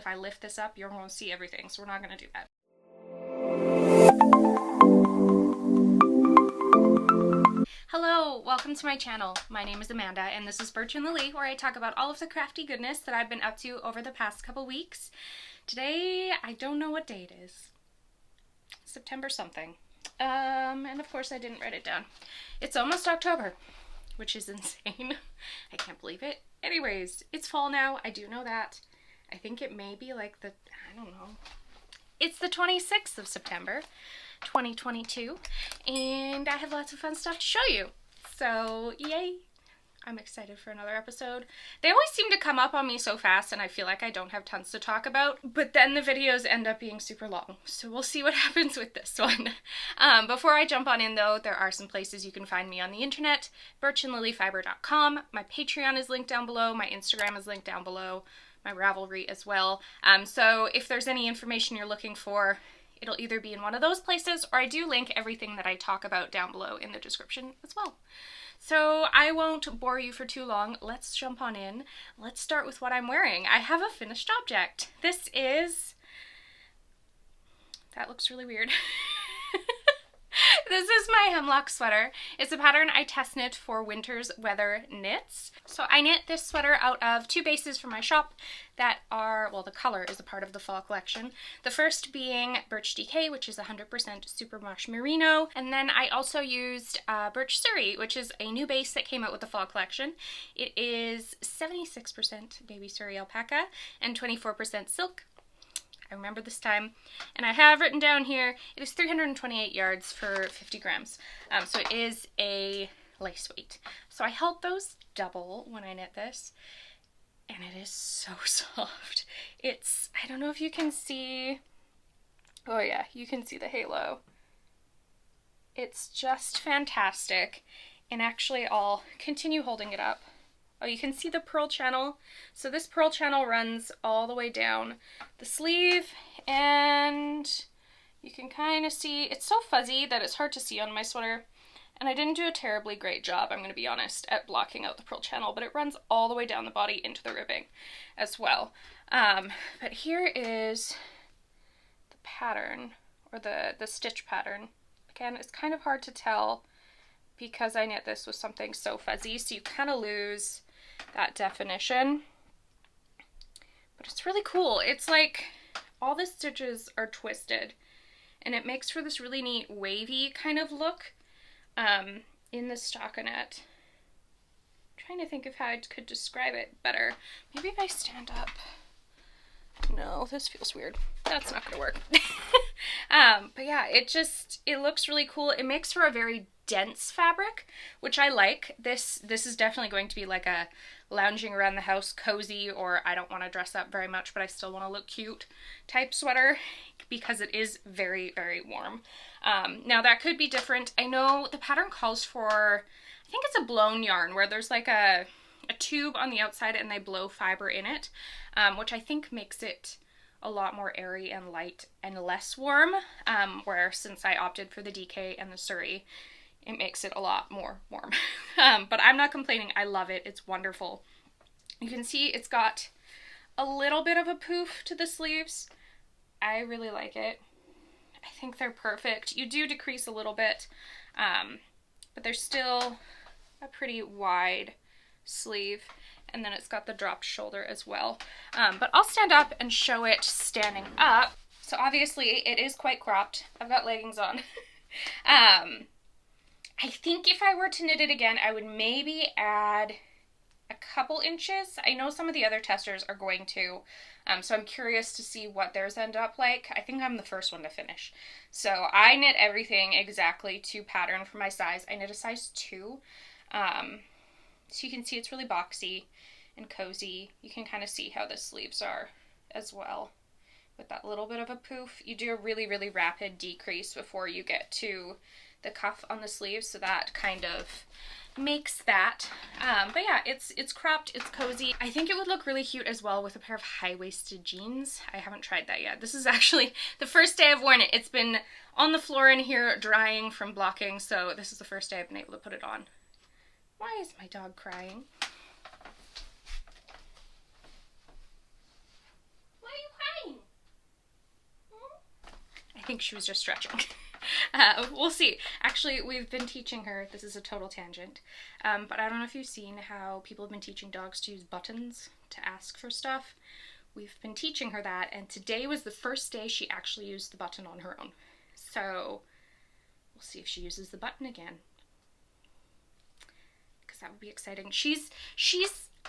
I lift this up, you're going to see everything, so we're not going to do that. Hello, welcome to my channel. My name is Amanda and this is Birch and Lily, where I talk about all of the crafty goodness that I've been up to over the past couple weeks. Today, I don't know what day it is. September something. And of course I didn't write it down. It's almost October, which is insane. I can't believe it. Anyways, it's fall now. I do know that. I think it may be like the, I don't know. It's the 26th of September, 2022, and I have lots of fun stuff to show you. So, yay! I'm excited for another episode. They always seem to come up on me so fast and I feel like I don't have tons to talk about, but then the videos end up being super long. So we'll see what happens with this one. Before I jump on in though, there are some places you can find me on the internet. birchandlilyfiber.com. My Patreon is linked down below. My Instagram is linked down below. My Ravelry as well. So if there's any information you're looking for, it'll either be in one of those places, or I do link everything that I talk about down below in the description as well. So I won't bore you for too long. Let's jump on in. Let's start with what I'm wearing. I have a finished object. This is... That looks really weird. This is my Hemlock sweater. It's a pattern I test knit for Winter's Weather Knits. So I knit this sweater out of two bases from my shop that are, well, the color is a part of the fall collection. The first being Birch DK, which is 100% Superwash Merino. And then I also used Birch Suri, which is a new base that came out with the fall collection. It is 76% baby Suri alpaca and 24% silk. I remember this time, and I have written down here, it is 328 yards for 50 grams. So it is a lace weight. So I held those double when I knit this, and it is so soft. It's, I don't know if you can see, oh yeah, you can see the halo. It's just fantastic, and actually I'll continue holding it up. Oh, you can see the purl channel. So this purl channel runs all the way down the sleeve, and you can kind of see, it's so fuzzy that it's hard to see on my sweater, and I didn't do a terribly great job, I'm going to be honest, at blocking out the purl channel, but it runs all the way down the body into the ribbing as well. But here is the pattern, or the stitch pattern. Again, it's kind of hard to tell because I knit this with something so fuzzy, so you kind of lose that definition, but it's really cool. It's like all the stitches are twisted and it makes for this really neat wavy kind of look in the stockinette. I'm trying to think of how I could describe it better. Maybe if I stand up. No, this feels weird. That's not gonna work. But yeah, it looks really cool. It makes for a very dense fabric, which I like. This is definitely going to be like a lounging around the house cozy, or I don't want to dress up very much but I still want to look cute type sweater, because it is very, very warm. Now that could be different. I know the pattern calls for, I think it's a blown yarn where there's like a tube on the outside and they blow fiber in it, which I think makes it a lot more airy and light and less warm, where since I opted for the DK and the Suri, it makes it a lot more warm. But I'm not complaining. I love it. It's wonderful. You can see it's got a little bit of a poof to the sleeves. I really like it. I think they're perfect. You do decrease a little bit, but they're still a pretty wide sleeve. And then it's got the dropped shoulder as well. But I'll stand up and show it standing up. So obviously it is quite cropped. I've got leggings on. I think if I were to knit it again, I would maybe add a couple inches. I know some of the other testers are going to, so I'm curious to see what theirs end up like. I think I'm the first one to finish. So I knit everything exactly to pattern for my size. I knit a size 2. So you can see it's really boxy and cozy. You can kind of see how the sleeves are as well. With that little bit of a poof, you do a really, really rapid decrease before you get to the cuff on the sleeve, so that kind of makes that. But yeah, it's cropped, it's cozy. I think it would look really cute as well with a pair of high-waisted jeans. I haven't tried that yet. This is actually the first day I've worn it. It's been on the floor in here drying from blocking, so this is the first day I've been able to put it on. Why is my dog crying? Why are you think she was just stretching. We'll see. Actually, we've been teaching her, this is a total tangent, but I don't know if you've seen how people have been teaching dogs to use buttons to ask for stuff. We've been teaching her that, and today was the first day she actually used the button on her own. So we'll see if she uses the button again, because that would be exciting. She's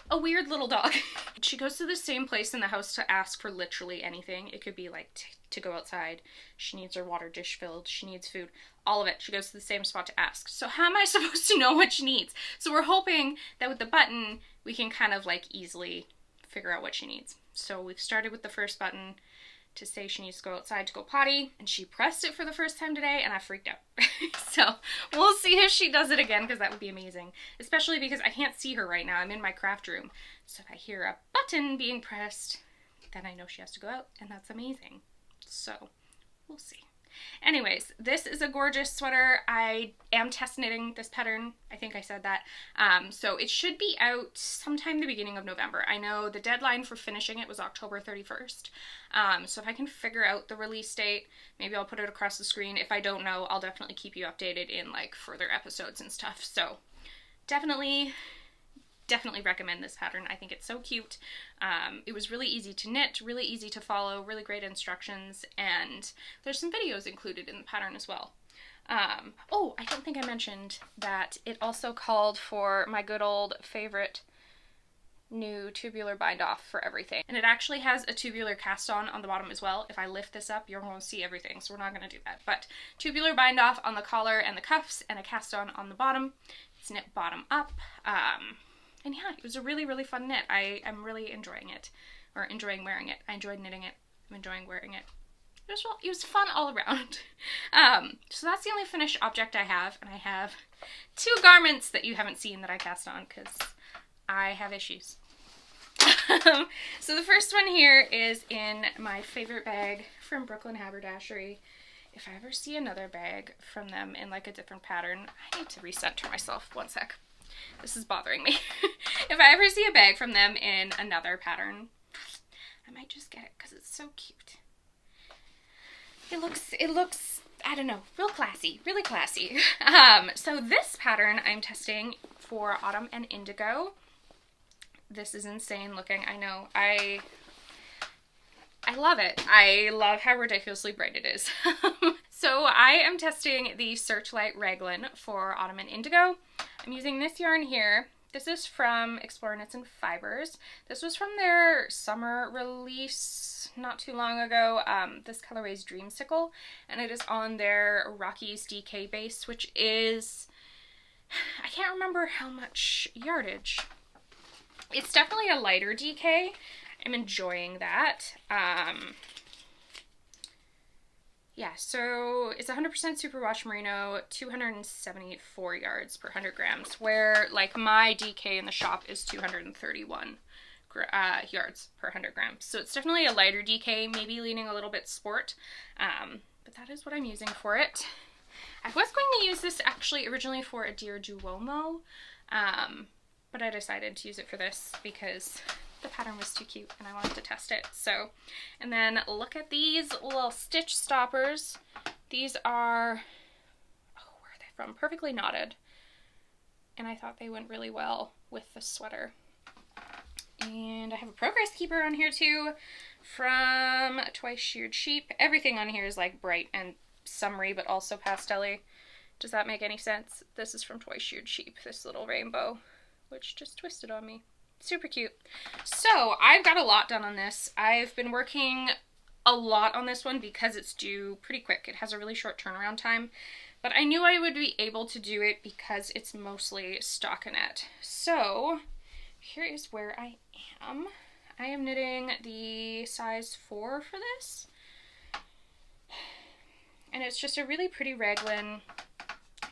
a weird little dog. She goes to the same place in the house to ask for literally anything. It could be like to go outside. She needs her water dish filled. She needs food. All of it. She goes to the same spot to ask. So how am I supposed to know what she needs? So we're hoping that with the button, we can kind of like easily figure out what she needs. So we've started with the first button to say she needs to go outside to go potty, and she pressed it for the first time today and I freaked out. So we'll see if she does it again, because that would be amazing, especially because I can't see her right now. I'm in my craft room, so if I hear a button being pressed, then I know she has to go out, and that's amazing. So we'll see. Anyways, this is a gorgeous sweater. I am test knitting this pattern. I think I said that. So it should be out sometime the beginning of November. I know the deadline for finishing it was October 31st. So if I can figure out the release date, maybe I'll put it across the screen. If I don't know, I'll definitely keep you updated in like further episodes and stuff. So definitely recommend this pattern. I think it's so cute. It was really easy to knit, really easy to follow, really great instructions, and there's some videos included in the pattern as well. Oh, I don't think I mentioned that it also called for my good old favorite new tubular bind off for everything. And it actually has a tubular cast on the bottom as well. If I lift this up, you're going to see everything, so we're not going to do that. But tubular bind off on the collar and the cuffs, and a cast on the bottom. It's knit bottom up. And yeah, it was a really, really fun knit. I'm really enjoying it, or enjoying wearing it. I enjoyed knitting it. I'm enjoying wearing it. It was fun all around. So that's the only finished object I have, and I have 2 garments that you haven't seen that I cast on, because I have issues. So the first one here is in my favorite bag from Brooklyn Haberdashery. If I ever see another bag from them in like a different pattern, I need to recenter myself. One sec. This is bothering me. If I ever see a bag from them in another pattern, I might just get it because it's so cute. It looks, I don't know, real classy, really classy. So this pattern I'm testing for Autumn and Indigo. This is insane looking, I know. I love it. I love how ridiculously bright it is. So I am testing the Searchlight Raglan for Autumn and Indigo. I'm using this yarn here. This is from Explore Knits and Fibers. This was from their summer release not too long ago. This colorway is Dreamcicle, and it is on their Rockies DK base, which is, I can't remember how much yardage. It's definitely a lighter DK. I'm enjoying that. Yeah, so it's 100% superwash merino, 274 yards per 100 grams, where like my DK in the shop is 231 yards per 100 grams. So it's definitely a lighter DK, maybe leaning a little bit sport, but that is what I'm using for it. I was going to use this actually originally for a Dear Duomo, but I decided to use it for this because the pattern was too cute and I wanted to test it. So, and then look at these little stitch stoppers. These are, oh, where are they from? Perfectly Knotted. And I thought they went really well with the sweater. And I have a progress keeper on here too from Twice Sheared Sheep. Everything on here is like bright and summery, but also pastel-y. Does that make any sense? This is from Twice Sheared Sheep, this little rainbow, which just twisted on me. Super cute. So I've got a lot done on this. I've been working a lot on this one because it's due pretty quick. It has a really short turnaround time, but I knew I would be able to do it because it's mostly stockinette. So here is where I am. I am knitting the size 4 for this, and it's just a really pretty raglan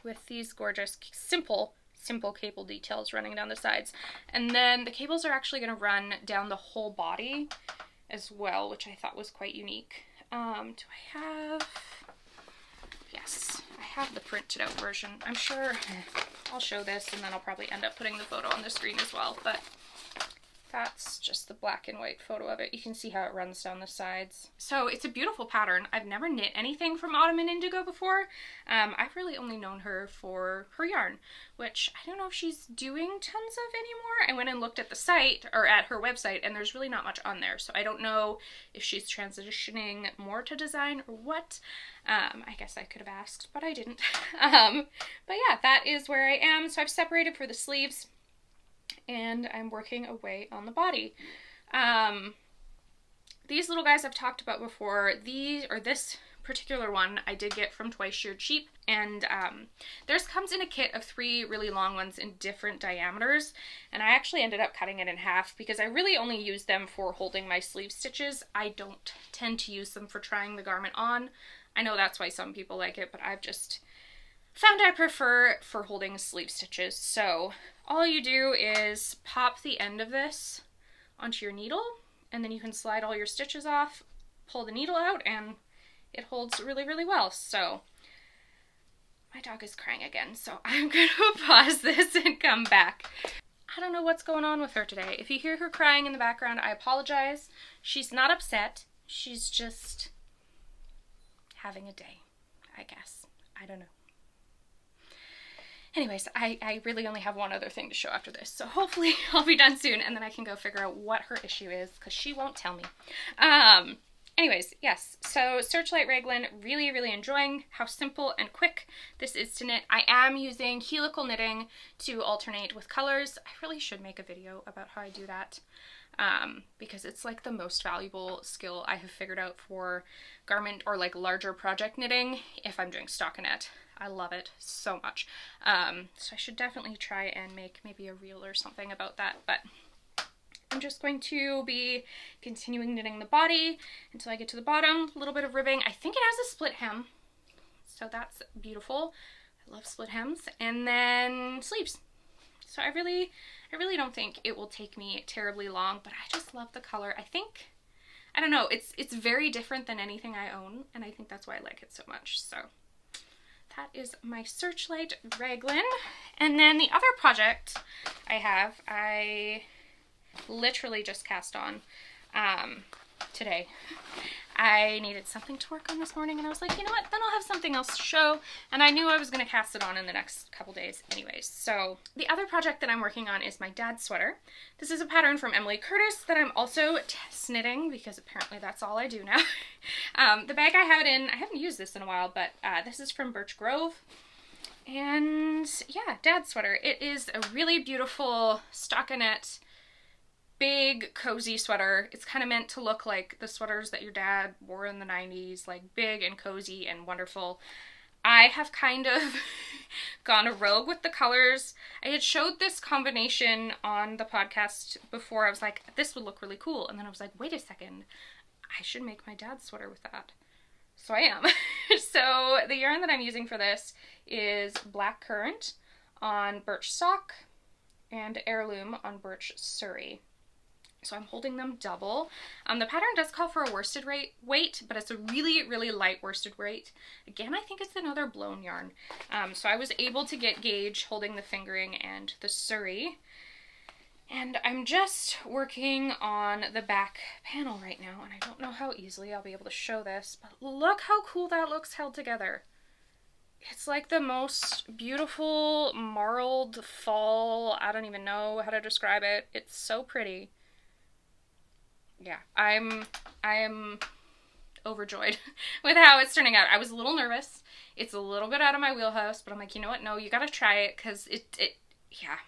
with these gorgeous simple cable details running down the sides. And then the cables are actually going to run down the whole body as well, which I thought was quite unique. Do I have... Yes, I have the printed out version. I'm sure I'll show this and then I'll probably end up putting the photo on the screen as well, but That's just the black and white photo of it. You can see how it runs down the sides. So it's a beautiful pattern. I've never knit anything from Autumn and Indigo before. I've really only known her for her yarn, which I don't know if she's doing tons of anymore. I went and looked at the site, or at her website, and there's really not much on there. So I don't know if she's transitioning more to design or what. I guess I could have asked, but I didn't. But yeah, that is where I am. So I've separated for the sleeves, and I'm working away on the body. These little guys I've talked about before. This particular one I did get from Twice Sheared Sheep, and theirs comes in a kit of 3 really long ones in different diameters, and I actually ended up cutting it in half because I really only use them for holding my sleeve stitches. I don't tend to use them for trying the garment on. I know that's why some people like it, but I've just found I prefer for holding sleeve stitches. So all you do is pop the end of this onto your needle, and then you can slide all your stitches off, pull the needle out, and it holds really, really well. So my dog is crying again, so I'm going to pause this and come back. I don't know what's going on with her today. If you hear her crying in the background, I apologize. She's not upset. She's just having a day, I guess. I don't know. Anyways, I really only have one other thing to show after this, so hopefully I'll be done soon, and then I can go figure out what her issue is, because she won't tell me. Anyways, yes, so Searchlight Raglan, really, really enjoying how simple and quick this is to knit. I am using helical knitting to alternate with colors. I really should make a video about how I do that, because it's like the most valuable skill I have figured out for garment or like larger project knitting if I'm doing stockinette. I love it so much. So I should definitely try and make maybe a reel or something about that, but I'm just going to be continuing knitting the body until I get to the bottom. A little bit of ribbing. I think it has a split hem, so that's beautiful. I love split hems. And then sleeves. So I really don't think it will take me terribly long, but I just love the color. I don't know, it's very different than anything I own, and I think that's why I like it so much. So that is my Searchlight Raglan. And then the other project I literally just cast on today. I needed something to work on this morning, and I was like, you know what, then I'll have something else to show, and I knew I was going to cast it on in the next couple days anyways. So the other project that I'm working on is my dad's sweater. This is a pattern from Emily Curtis that I'm also test knitting, because apparently that's all I do now. The bag I have it in, I haven't used this in a while, but this is from Birch Grove. And yeah, dad's sweater. It is a really beautiful stockinette, big cozy sweater. It's kind of meant to look like the sweaters that your dad wore in the 90s, like big and cozy and wonderful. I have kind of gone rogue with the colors. I had showed this combination on the podcast before. I was like, this would look really cool. And then I was like, wait a second, I should make my dad's sweater with that. So I am. So the yarn that I'm using for this is Blackcurrant on Birch Sock and Heirloom on Birch Suri. So I'm holding them double. The pattern does call for a worsted weight, but it's a really, really light worsted weight. Again, I think it's another blown yarn. So I was able to get gauge holding the fingering and the Suri. And I'm just working on the back panel right now, and I don't know how easily I'll be able to show this, but look how cool that looks held together. It's like the most beautiful marled fall. I don't even know how to describe it. It's so pretty. Yeah, I am overjoyed with how it's turning out. I was a little nervous. It's a little bit out of my wheelhouse, but I'm like, you know what? No, you gotta try it, because yeah.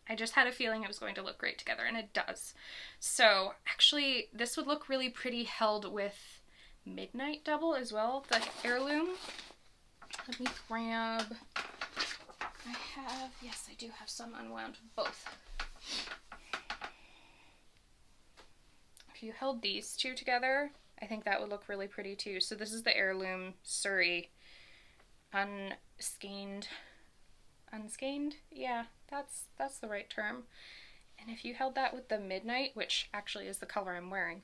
I just had a feeling it was going to look great together, and it does. So actually, this would look really pretty held with Midnight Double as well, the Heirloom. Let me grab, yes, I do have some unwound, both. If you held these two together, I think that would look really pretty too. So this is the Heirloom Suri, unskein. Yeah, that's the right term. And if you held that with the Midnight, which actually is the color I'm wearing,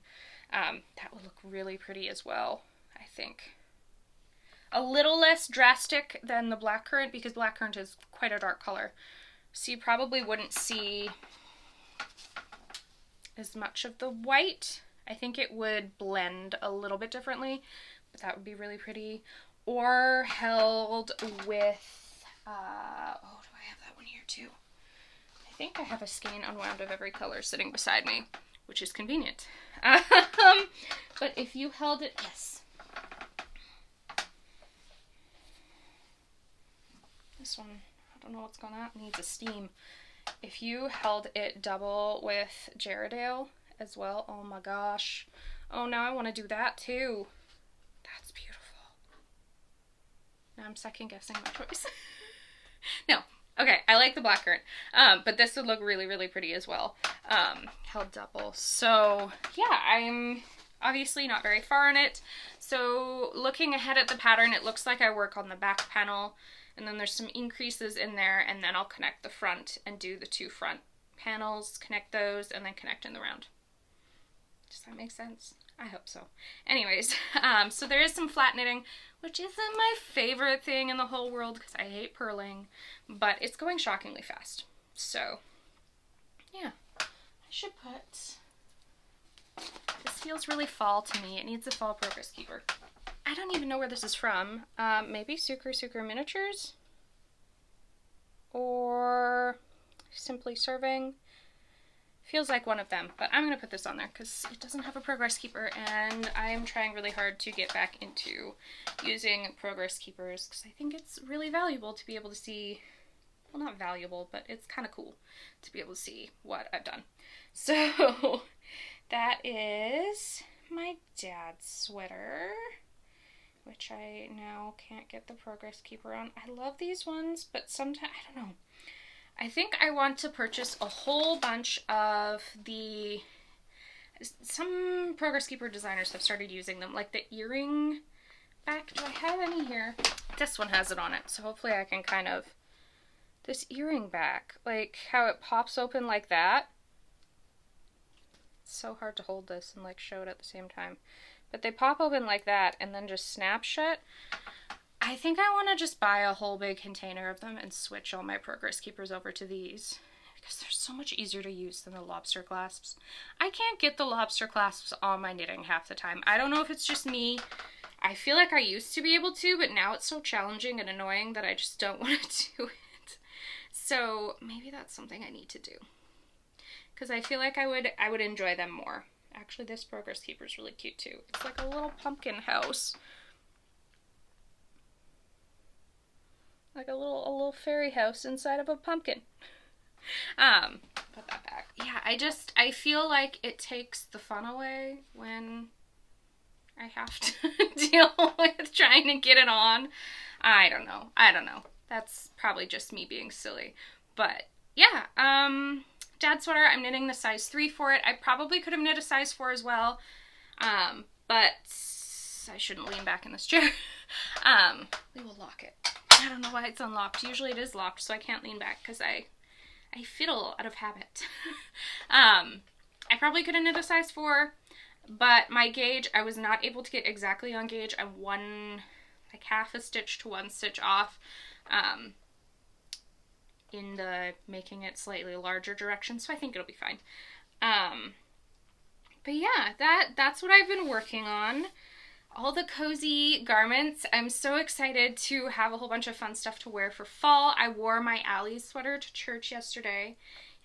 that would look really pretty as well, I think. A little less drastic than the Blackcurrant, because Blackcurrant is quite a dark color. So you probably wouldn't see as much of the white. I think it would blend a little bit differently, but that would be really pretty. Or held with, oh, do I have that one here too? I think I have a skein unwound of every color sitting beside me, which is convenient. But if you held it, yes. This one, I don't know what's going on, it needs a steam. If you held it double with Gerardale as well, oh my gosh. Oh, now I want to do that too. That's beautiful. Now I'm second guessing my choice. No. Okay, I like the blackcurrant, but this would look really, really pretty as well, held double. So yeah, I'm obviously not very far in it. So looking ahead at the pattern, it looks like I work on the back panel, and then there's some increases in there, and then I'll connect the front and do the 2 front panels, connect those, and then connect in the round. Does that make sense? I hope so. Anyways, so there is some flat knitting, which isn't my favorite thing in the whole world because I hate purling, but it's going shockingly fast. So, yeah, I should put, this feels really fall to me. It needs a fall progress keeper. I don't even know where this is from. Maybe Sucre Miniatures? Or Simply Serving? Feels like one of them, but I'm going to put this on there because it doesn't have a progress keeper, and I'm trying really hard to get back into using progress keepers because I think it's really valuable to be able to see, well, not valuable, but it's kind of cool to be able to see what I've done. So that is my dad's sweater, which I now can't get the progress keeper on. I love these ones, but sometimes, I don't know. I think I want to purchase a whole bunch of some progress keeper designers have started using them, like the earring back. Do I have any here? This one has it on it, so hopefully I can kind of, this earring back, like how it pops open like that. It's so hard to hold this and like show it at the same time. But they pop open like that and then just snap shut. I think I want to just buy a whole big container of them and switch all my progress keepers over to these because they're so much easier to use than the lobster clasps. I can't get the lobster clasps on my knitting half the time. I don't know if it's just me. I feel like I used to be able to, but now it's so challenging and annoying that I just don't want to do it. So maybe that's something I need to do because I feel like I would enjoy them more. Actually, this progress keeper is really cute too. It's like a little pumpkin house. Like a little fairy house inside of a pumpkin. Put that back. Yeah, I feel like it takes the fun away when I have to deal with trying to get it on. I don't know. That's probably just me being silly. But yeah, dad's sweater, I'm knitting the size 3 for it. I probably could have knit a size 4 as well. But I shouldn't lean back in this chair. We will lock it. I don't know why it's unlocked. Usually it is locked, so I can't lean back because I fiddle out of habit. I probably could have knit a size 4, but my gauge, I was not able to get exactly on gauge. I'm like half a stitch to 1 stitch off in the making it slightly larger direction, so I think it'll be fine. But yeah, that's what I've been working on. All the cozy garments. I'm so excited to have a whole bunch of fun stuff to wear for fall. I wore my Allie's sweater to church yesterday,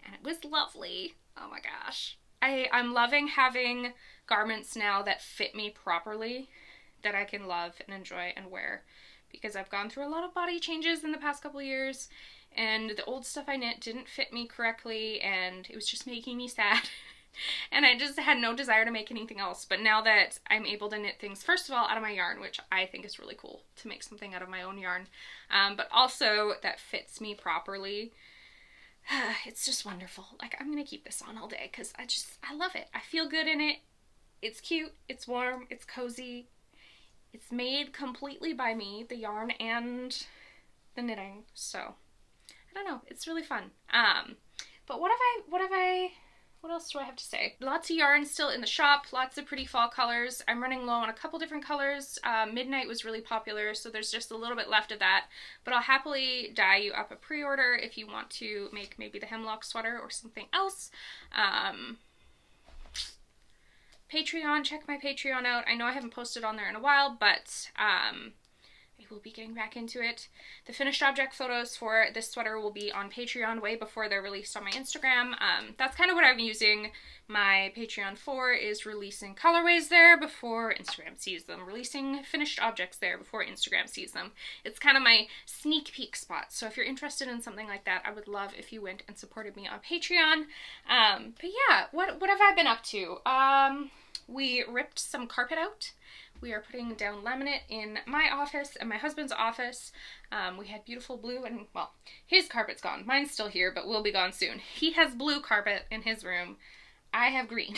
and it was lovely. Oh my gosh. I'm loving having garments now that fit me properly, that I can love and enjoy and wear, because I've gone through a lot of body changes in the past couple of years, and the old stuff I knit didn't fit me correctly, and it was just making me sad. And I just had no desire to make anything else. But now that I'm able to knit things, first of all, out of my yarn, which I think is really cool to make something out of my own yarn, but also that fits me properly, it's just wonderful. Like, I'm going to keep this on all day because I love it. I feel good in it. It's cute. It's warm. It's cozy. It's made completely by me, the yarn and the knitting. So, I don't know. It's really fun. But what else do I have to say? Lots of yarn still in the shop, lots of pretty fall colors. I'm running low on a couple different colors. Midnight was really popular, so there's just a little bit left of that. But I'll happily dye you up a pre-order if you want to make maybe the Hemlock sweater or something else. Patreon, check my Patreon out. I know I haven't posted on there in a while, but I will be getting back into it. The finished object photos for this sweater will be on Patreon way before they're released on my Instagram. That's kind of what I'm using my Patreon for, is releasing colorways there before Instagram sees them, releasing finished objects there before Instagram sees them. It's kind of my sneak peek spot. So if you're interested in something like that, I would love if you went and supported me on Patreon. But yeah, what have I been up to? We ripped some carpet out. We are putting down laminate in my office and my husband's office. We had beautiful blue, and well, his carpet's gone. Mine's still here, but will be gone soon. He has blue carpet in his room. I have green.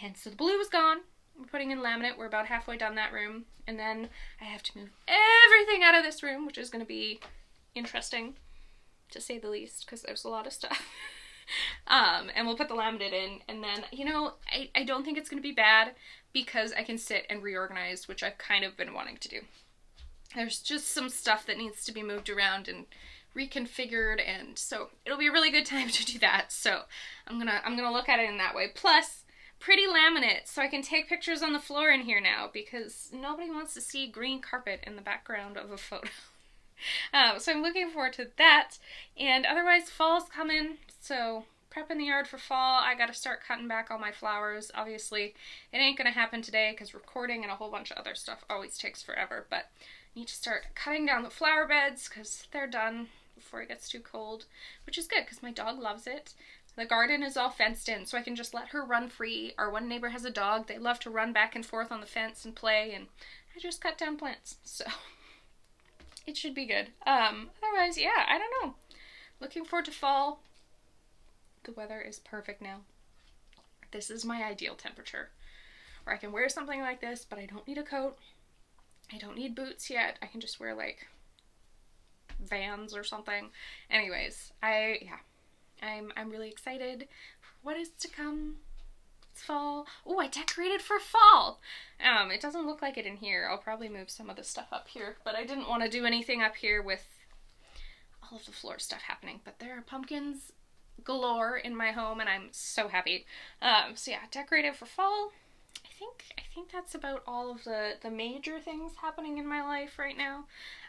And so the blue is gone. We're putting in laminate. We're about halfway done that room. And then I have to move everything out of this room, which is going to be interesting, to say the least, because there's a lot of stuff. And we'll put the laminate in, and then, you know, I don't think it's going to be bad, because I can sit and reorganize, which I've kind of been wanting to do. There's just some stuff that needs to be moved around and reconfigured, and so it'll be a really good time to do that. So I'm gonna look at it in that way. Plus, pretty laminate, so I can take pictures on the floor in here now, because nobody wants to see green carpet in the background of a photo. So I'm looking forward to that, and otherwise fall's coming, so prepping the yard for fall. I gotta start cutting back all my flowers. Obviously, it ain't gonna happen today because recording and a whole bunch of other stuff always takes forever, but I need to start cutting down the flower beds because they're done before it gets too cold, which is good because my dog loves it. The garden is all fenced in, so I can just let her run free. Our one neighbor has a dog. They love to run back and forth on the fence and play, and I just cut down plants, so it should be good. Otherwise, yeah, I don't know. Looking forward to fall. The weather is perfect now. This is my ideal temperature, where I can wear something like this, but I don't need a coat. I don't need boots yet. I can just wear, like, Vans or something. Anyways, I'm really excited for what is to come. It's fall. Oh, I decorated for fall. It doesn't look like it in here. I'll probably move some of the stuff up here, but I didn't want to do anything up here with all of the floor stuff happening. But there are pumpkins galore in my home, and I'm so happy. So yeah, decorated for fall. I think that's about all of the major things happening in my life right now.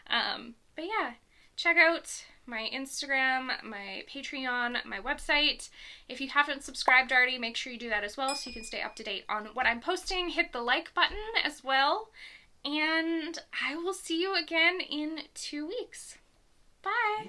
But yeah, check out my Instagram, my Patreon, my website. If you haven't subscribed already, make sure you do that as well so you can stay up to date on what I'm posting. Hit the like button as well, and I will see you again in 2 weeks. Bye!